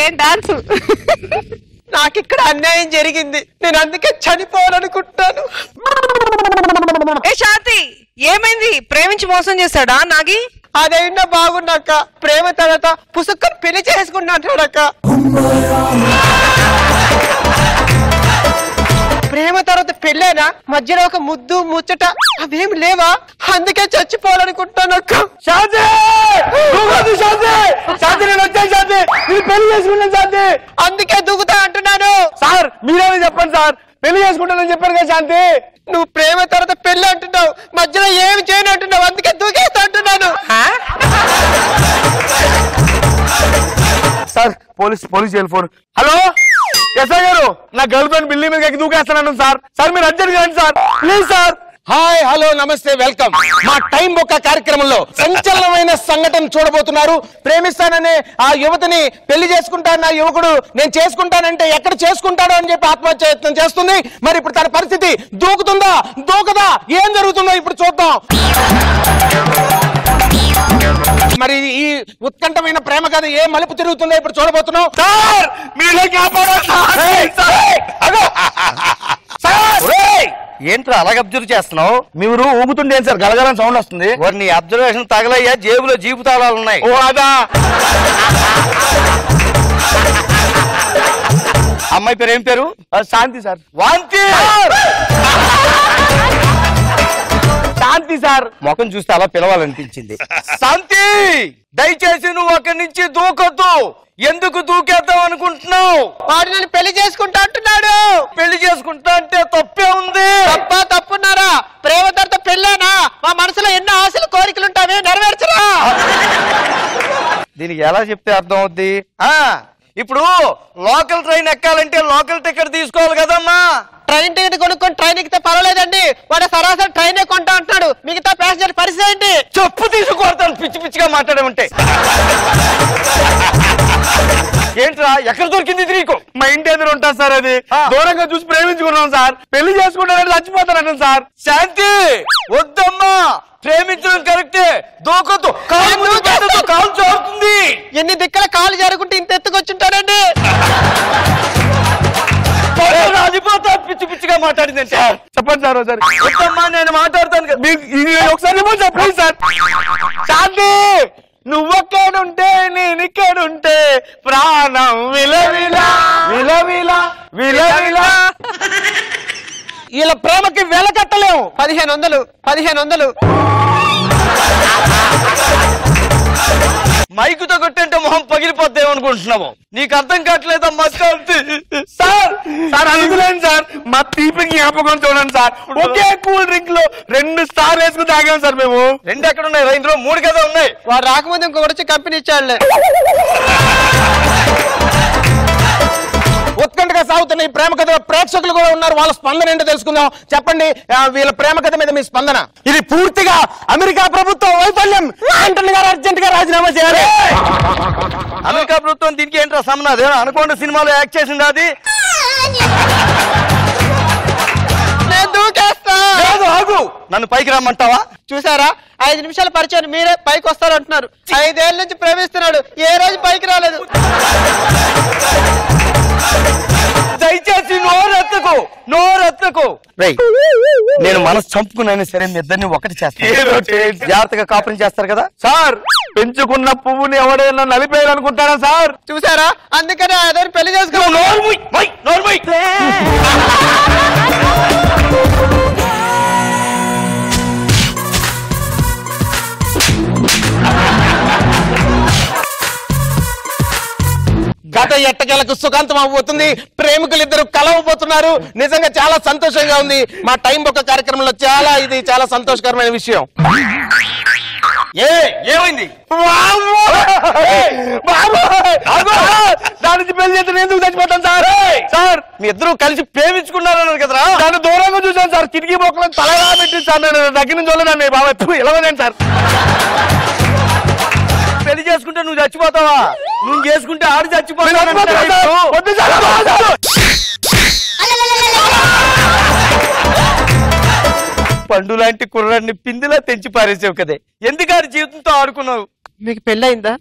ఏం డాన్స్. నాకు ఇక్కడ అన్యాయం జరిగింది, నేను అందుకే చనిపోవాలనుకుంటాను. ఏ శాంతి, ఏమైంది? ప్రేమించి మోసం చేశాడా నాగి? అదైనా బాగున్నాక ప్రేమ తర్వాత పుసుక్కని పెళ్లి చేసుకుంటాడక్క. ప్రేమ తర్వాత పెళ్ళేనా? మధ్యలో ఒక ముద్దు ముచ్చట అవేమి లేవా? అందుకే చచ్చిపోవాలనుకుంటాను అక్క. పెళ్లి చేసుకున్నాను శాంతి, అందుకే దూకుతా అంటున్నాను. సార్ మీరేమో చెప్పండి సార్, పెళ్లి చేసుకుంటానని చెప్పారు కదా శాంతి. నువ్వు ప్రేమ తర్వాత పెళ్లి అంటున్నావు, మధ్యలో ఏమి చేయను అంటున్నావు, అందుకే దూకేస్తా అంటున్నాను. Sir police jail phone. Hello SI గారు, నా గర్ల్ ఫ్రెండ్ బిల్డింగ్ మీద ఎక్కి దూకేస్తాను సార్. సార్ మీరు అర్జెంట్ రండి sir, please sir. Hi, hello, నమస్తే, వెల్కమ్. మా టైం బొక్క కార్యక్రమంలో సంచలనమైన సంఘటన చూడబోతున్నారు. ప్రేమిస్తాననే ఆ యువతిని పెళ్లి చేసుకుంటానన్న యువకుడు నేను చేసుకుంటానంటే ఎక్కడ చేసుకుంటాడో అని చెప్పి ఆత్మహత్య యత్నం చేస్తుంది. మరి ఇప్పుడు తన పరిస్థితి దూకుతుందా దూకదా, ఏం జరుగుతుందో ఇప్పుడు చూద్దాం. మరి ఈ ఉత్కంఠమైన ప్రేమ కథ ఏ మలుపు తిరుగుతుందో ఇప్పుడు చూడబోతున్నాం. సార్ మీరే ఏంట్రా అలాగ అబ్జర్వ్ చేస్తున్నావు? మీరు ఊగుతుండే సార్, గలగలని సౌండ్ వస్తుంది. నీ అబ్జర్వేషన్ తగలయ్యా, జేబులో జీపు తాళాలు ఉన్నాయి. ఓ అదా. అమ్మాయి పేరు ఏం పేరు? శాంతి సార్. వాంతి. శాంతి సార్. ముఖం చూస్తే అలా పిలవాలనిపించింది. శాంతి, దయచేసి నువ్వు అక్కడి నుంచి దూకొద్దు. ఎందుకు దూకేద్దాం అనుకుంటున్నావు? వాడు నన్ను పెళ్లి చేసుకుంటా అంటున్నాడు. పెళ్లి చేసుకుంటా అంటే తప్పే ఉంది. తప్పున్నారా? ప్రేమ తర్వాత పెళ్ళేనా? మా మనసులో ఎన్నో ఆశలు కోరికలు ఉంటాయి, నెరవేర్చరా? దీనికి ఎలా చెప్తే అర్థం అవుద్ది? ఇప్పుడు లోకల్ ట్రైన్ ఎక్కాలంటే లోకల్ టికెట్ తీసుకోవాలి కదమ్మా. ట్రైన్ టికెట్ కొనుక్కొని ట్రైన్ ఎక్కితే పర్వాలేదండి, వాడు సరాసరి ట్రైన్ కొంటా అంటున్నాడు. మిగతా ప్యాసింజర్ పరిస్థితి ఏంటి? చెప్పు తీసుకొడతాను పిచ్చి పిచ్చిగా మాట్లాడమంటే. ఏంట్రా, ఎక్కడ దొరికింది నీకు? మా ఇంటి ఎదురు ఉంటారు సార్, అది దూరంగా చూసి ప్రేమించుకున్నాం సార్. పెళ్లి చేసుకుంటారంటే చచ్చిపోతారంట సార్. శాంతి, వద్దమ్మా, ప్రేమించడం కరెక్టే, దూకొద్దు. కాలు జారుతుంది. ఎన్ని దిక్కల కాలు జరుగుంటే ఇంత ఎత్తుకొచ్చుంటాడండి. రాజిపోతా పిచ్చి పిచ్చిగా మాట్లాడిందంటే. చెప్పండి సార్ ఒకసారి. వద్దమ్మా, నేను మాట్లాడతాను కదా. ఒకసారి చెప్పండి సార్. శాంతి, నువ్వొక్కడుంటే నేను ఇక్కడుంటే ప్రాణం విలవిలా విలవిలా విలవిలా. వీళ్ళ ప్రేమకి వెల కట్టలేము. 1500 మైకుతో కొట్టంటే మొహం పగిలిపోద్దేమనుకుంటున్నావు? నీకు అర్థం కావట్లేదమ్మా. సార్ అనుకులేండి సార్, మా తీపి జ్ఞాపకం చూడండి సార్. ఒకే కూల్ డ్రింక్ లో 2 స్టార్ వేసుకుని తాగాం సార్ మేము. 2 ఎక్కడ ఉన్నాయి? 2 3 కదా ఉన్నాయి. వాడు రాకముందు ఇంకొకటి వచ్చి కంపెనీ ఇచ్చాడులే. ఉత్కంఠగా సాగుతున్న ఈ ప్రేమ కథలో ప్రేక్షకులు కూడా ఉన్నారు, వాళ్ళ స్పందన ఏంటో తెలుసుకుందాం. చెప్పండి, వీళ్ళ ప్రేమ కథ మీద మీ స్పందన. ఇది పూర్తిగా అమెరికా ప్రభుత్వం వైఫల్యం. ఆంటనీ గారు అర్జెంట్ గా రాజీనామా చేయాలి. అమెరికా ప్రభుత్వం దీనికి ఏంటో సంబంధం? అనుకోండి సినిమాలో యాక్ట్ చేసింది అది. నేను దూకేస్తా. లేదు, ఆగు. నన్ను పైకి రమ్మంటావా? చూసారా, 5 నిమిషాల పరిచయం మీరే పైకి వస్తారు అంటున్నారు. 5 ఏళ్ళ నుంచి ప్రేమిస్తున్నాడు, ఏ రోజు పైకి రాలేదు. దయచేసి నోరెత్తకు. నేను మనసు చంపుకునైనా సరే మీ ఇద్దరిని ఒకటి చేస్తాను. జాగ్రత్తగా కాపురం చేస్తారు కదా సార్. పెంచుకున్న పువ్వుని ఎవడైనా నలిపేయాలనుకుంటారా సార్? చూసారా, అందుకనే అదే పెళ్లి చేసుకో. గత ఎట్టకేలకు సుఖాంతం అవ్వబోతుంది. ప్రేమికులిద్దరు కలవబోతున్నారు. నిజంగా చాలా సంతోషంగా ఉంది. మా టైం బొక్క కార్యక్రమంలో ఇది చాలా సంతోషకరమైన విషయం. ఏమైంది? దాని నుంచి పెళ్లి చేస్తే ఎందుకు చచ్చిపోతాను సార్? సార్, మీ ఇద్దరు కలిసి ప్రేమించుకున్నారన్నారు కదరా? దాన్ని దూరంగా చూసాను సార్. కిటికీ బొక్కలను తలగా పెట్టి సార్, నేను దగ్గర నుంచి చూడలేదండి బాబా. ఇలాగేనండి సార్. పెళ్లి చేసుకుంటే నువ్వు చచ్చిపోతావా? నువ్వు చేసుకుంటే ఆడు చచ్చిపోతావు. పండు లాంటి కుర్రాడిని పిందిలా తెంచి పారేసావు కదే. ఎందుకు ఆడి జీవితంతో ఆడుకున్నావు? మీకు పెళ్ళయిందా?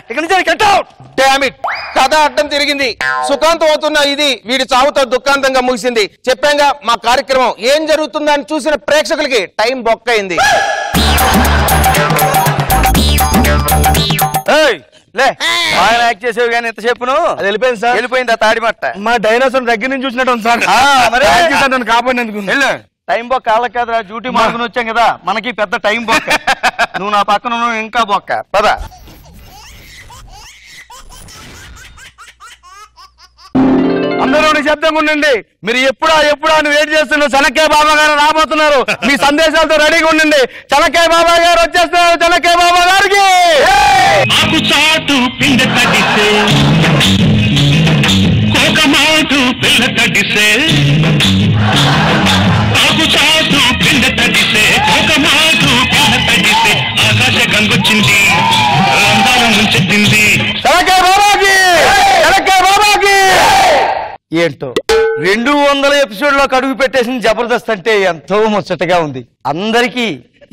ఇక్కడి నుంచి గెట్ అవుట్. డామ్ ఇట్, కథ అడ్డం తిరిగింది. సుఖాంతం అవుతున్న ఇది వీడి చావుతో దుఃఖాంతంగా ముగిసింది. చెప్పాంగా మా కార్యక్రమం ఏం జరుగుతుందని చూసిన ప్రేక్షకులకి టైం బొక్కైంది. లే బాగా యాక్ట్ చేసేవి కానీ ఎంత చెప్పును అది వెళ్ళిపోయింది సార్. వెళ్ళిపోయింది ఆ తాడిమట్ట. మా డైనోసార్ దగ్గర నుంచి చూసినట్టు ఉంది సార్. మరి నన్ను కాపాడినందుకు. వెళ్ళు. టైం బొక్క వాళ్ళకి కాదురా, డ్యూటీ మార్కుని వచ్చాం కదా, మనకి పెద్ద టైం బొక్క. నువ్వు నా పక్కన ఉన్నావు, ఇంకా బొక్క. పద. అందరూ నిశ్శబ్దంగా ఉండండి. మీరు ఎప్పుడా అని వెయిట్ చేస్తున్నారు. చలక్కాయ బాబా గారు రాబోతున్నారు. మీ సందేశాలతో రెడీగా ఉండండి. చలక్కాయ బాబా గారు వచ్చేస్తున్నారు. చలక్కాయ బాబా గారికి ఆకు చాటు పిండ తడిసే కోకమాటు పిల్ల తడిసే ఆకు చాటు పిండ తడిసే కోకమాటు పిల్ల తడిసే ఆకాశ గంగొచ్చింది అందాల ముంచెత్తింది చలక్కాయ బాబాకి, చలక్కాయ బాబాకి. ఏంటో 200 ఎపిసోడ్ లో అడుగు పెట్టేసిన జబర్దస్త్ అంటే ఎంతో ముచ్చటగా ఉంది. అందరికీ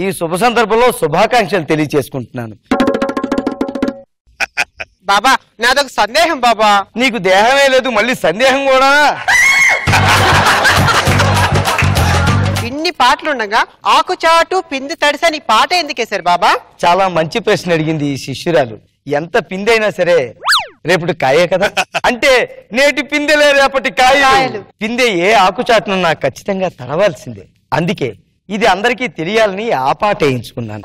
ఈ శుభ సందర్భంలో శుభాకాంక్షలు తెలియచేసుకుంటున్నాను. బాబా నాదొక సందేహం బాబా. నీకు దేహమే లేదు, మళ్ళీ సందేహం కూడా. ఇన్ని పాటలుండగా ఆకుచాటు పిండి తడిసని పాట ఎందుకేశారు బాబా? చాలా మంచి ప్రశ్న అడిగింది ఈ శిష్యురాలు. ఎంత పిందైనా సరే రేపటి కాయే కదా. అంటే నేటి పిందెలే రేపటి కాయలు. పిందె ఏ ఆకుచాటును నాకు ఖచ్చితంగా తడవాల్సిందే. అందుకే ఇది అందరికీ తెలియాలని ఆ పాట వేయించుకున్నాను.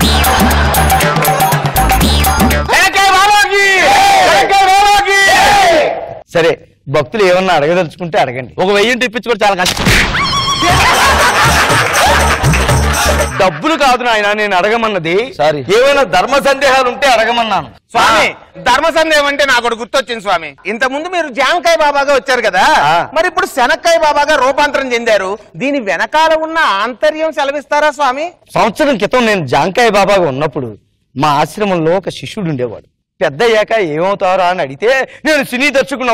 సరే, భక్తులు ఏమన్నా అడగదలుచుకుంటే అడగండి. ఒక 1000 ఇప్పించుకోవడం చాలా కష్టం. డబ్బులు కాదు నాయన నేను అడగమన్నది. సారీ. ఏమైనా ధర్మ సందేహాలు ఉంటే అడగమన్నాను. స్వామి, ధర్మ సందేహం అంటే నాకు ఒకటి గుర్తొచ్చింది స్వామి. ఇంత ముందు మీరు జామకాయ బాబాగా వచ్చారు కదా, మరి ఇప్పుడు శనక్కాయ బాబాగా రూపాంతరం చెందారు. దీని వెనకాల ఉన్న ఆంతర్యం సెలవిస్తారా స్వామి? సంవత్సరం క్రితం నేను జాంకాయ బాబాగా ఉన్నప్పుడు మా ఆశ్రమంలో ఒక శిష్యుడు ఉండేవాడు. పెద్ద అయ్యాక ఏమవుతారా అని అడిగితే నేను సినీ దర్శకుని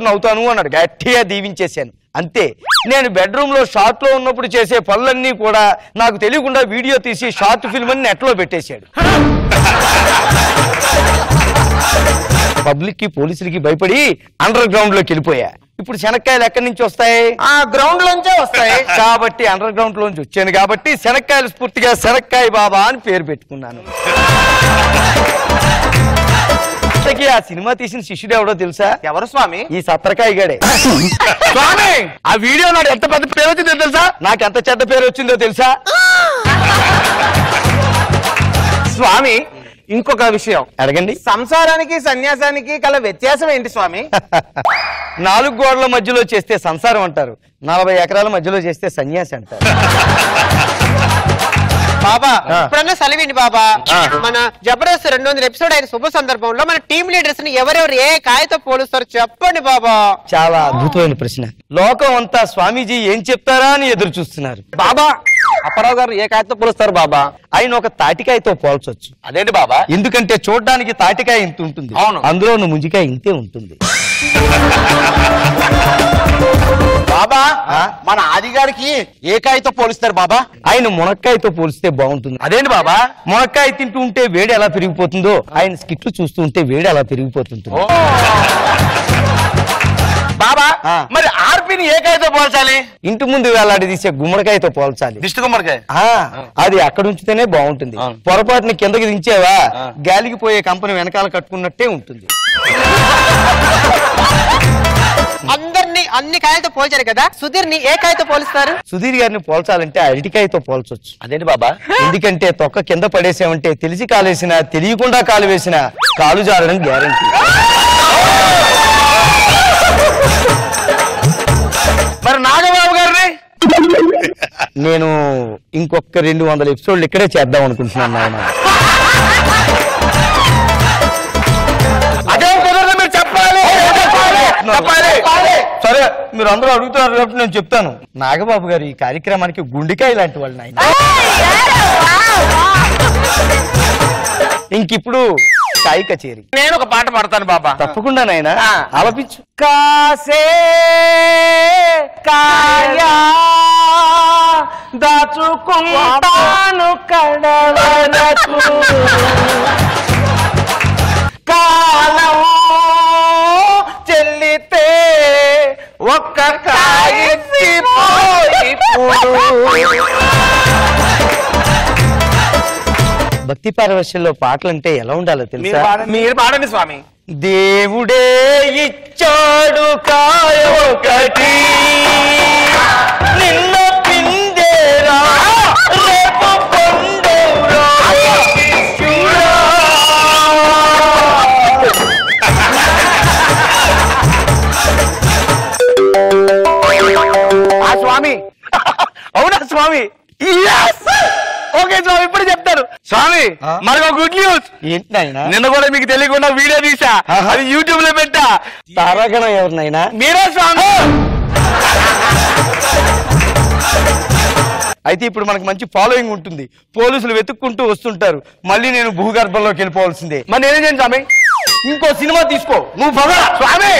అవుతాను అన్నాడు. గట్టిగా దీవించేశాను. అంతే. నేను బెడ్రూమ్ లో షార్ట్ లో ఉన్నప్పుడు చేసే పనులన్నీ కూడా నాకు తెలియకుండా వీడియో తీసి షార్ట్ ఫిల్మ్ అని నెట్ లో పెట్టేశాడు. పబ్లిక్ కి పోలీసులకి భయపడి అండర్ గ్రౌండ్ లోకి వెళ్ళిపోయా. ఇప్పుడు శనక్కాయలు ఎక్కడి నుంచి వస్తాయి? ఆ గ్రౌండ్ లోంచే వస్తాయి. కాబట్టి అండర్ గ్రౌండ్ లోంచి వచ్చాను కాబట్టి శనక్కాయలు స్ఫూర్తిగా శనక్కాయ బాబా అని పేరు పెట్టుకున్నాను. ఆ సినిమా తీసిన శిష్యుడు ఎవడో తెలుసా? ఎవరు స్వామి? ఈ సత్రకాయ గడే. స్వామి, ఆ వీడియో నాడు ఎంత పెద్ద పేరు వచ్చిందో తెలుసా? నాకు ఎంత చెడ్డ పేరు వచ్చిందో తెలుసా? స్వామి, ఇంకొక విషయం అడగండి. సంసారానికి సన్యాసానికి గల వ్యత్యాసం ఏంటి స్వామి? 4 గోడల మధ్యలో చేస్తే సంసారం అంటారు, 40 ఎకరాల మధ్యలో చేస్తే సన్యాసి అంటారు. బాబా ఇప్పుడన్నా సెలవిండి బాబా. మన జబర్దస్త్ 200 ఎపిసోడ్ అయిన శుభ సందర్భంలో మన టీమ్ లీడర్స్ ని ఎవరెవరు ఏ కాయతో పోలుస్తారో చెప్పండి బాబా. చాలా అద్భుతమైన ప్రశ్న. లోకం అంతా స్వామీజీ ఏం చెప్తారా అని ఎదురు చూస్తున్నారు. బాబా, అప్పారావు గారు ఏ కాయతో పోలుస్తారు బాబా? ఆయన ఒక తాటికాయతో పోల్చొచ్చు. అదేంటి బాబా? ఎందుకంటే చూడడానికి తాటికాయ ఇంత ఉంటుంది, అవును. అందులో ఉన్న ముంజికాయ ఇంతే ఉంటుంది. బాబా, మన ఆదిగారికి ఏ కాయతో పోలుస్తారు బాబా? ఆయన మునక్కాయతో పోలిస్తే బాగుంటుంది. అదేంటి బాబా? మునక్కాయ తింటూ ఉంటే వేడి ఎలా పెరిగిపోతుందో ఆయన స్కిట్లు చూస్తూ ఉంటే వేడి అలా పెరిగిపోతుంది. బాబా, మరి ఆర్పిని ఏ కాయతో పోల్చాలి? ఇంటి ముందు వేలాడి తీసే గుమ్మడికాయతో పోల్చాలి. దిష్టి గుమ్మడికాయ. అది అక్కడ ఉంచితేనే బాగుంటుంది. పొరపాటుని కిందకి దించేవా గాలికి పోయే కంపెనీ వెనకాల కట్టుకున్నట్టే ఉంటుంది. అందరినీ అన్ని కాయలతో పోల్చారు కదా, సుధీర్ ని ఏ కాయతో పోలుస్తారు? సుధీర్ గారిని పోల్చాలంటే అరటికాయతో పోల్చొచ్చు. అదేంటి బాబా? ఎందుకంటే తొక్క కింద పడేసామంటే తెలిసి కాలేసినా తెలియకుండా కాలు వేసినా కాలు జారడం గ్యారంటీ. మరి నాగబాబు గారిని నేను ఇంకొక 200 ఎపిసోడ్లు ఇక్కడే చేద్దాం అనుకుంటున్నాను నాయన. అదే కుదరదు, మీరు చెప్పాలి. సరే, మీరు అందరూ అడుగుతున్నారు కాబట్టి నేను చెప్తాను. నాగబాబు గారు ఈ కార్యక్రమానికి గుండెకాయ లాంటి వాళ్ళు నాయన. ఇంకిప్పుడు కాయి కచేరి. నేను ఒక పాట పాడతాను బాబా. తప్పకుండా నాయన, ఆలపించు. కాసే కాయా దాచుకుంటాను కడవరకు, కాలం చెల్లితే ఒక్క భక్తి పారవశ్యంలో పాటలంటే ఎలా ఉండాలో తెలుసా? మీరు పాడండి స్వామి. దేవుడే ఇచ్చాడు కాయ ఒకటి, నిన్న పిందేరా రేపు పండేరా శిష్యుడా. ఆ స్వామి అవునా స్వామి? ఓకే స్వామి, ఇప్పుడు చెప్తారు స్వామి. మనకు గుడ్ న్యూస్. ఏంటి నాయనా? నిన్న కూడా మీకు తెలియకుండా వీడియో తీసా, అది యూట్యూబ్ లో పెట్టా. తారాగణం ఎవరినైనా? మీరే స్వామి. అయితే ఇప్పుడు మనకు మంచి ఫాలోయింగ్ ఉంటుంది, పోలీసులు వెతుక్కుంటూ వస్తుంటారు. మళ్ళీ నేను భూగర్భంలోకి వెళ్ళిపోవాల్సిందే. మరి నేనేం చేయను స్వామి? ఇంకో సినిమా తీసుకో, నువ్వు పద స్వామి.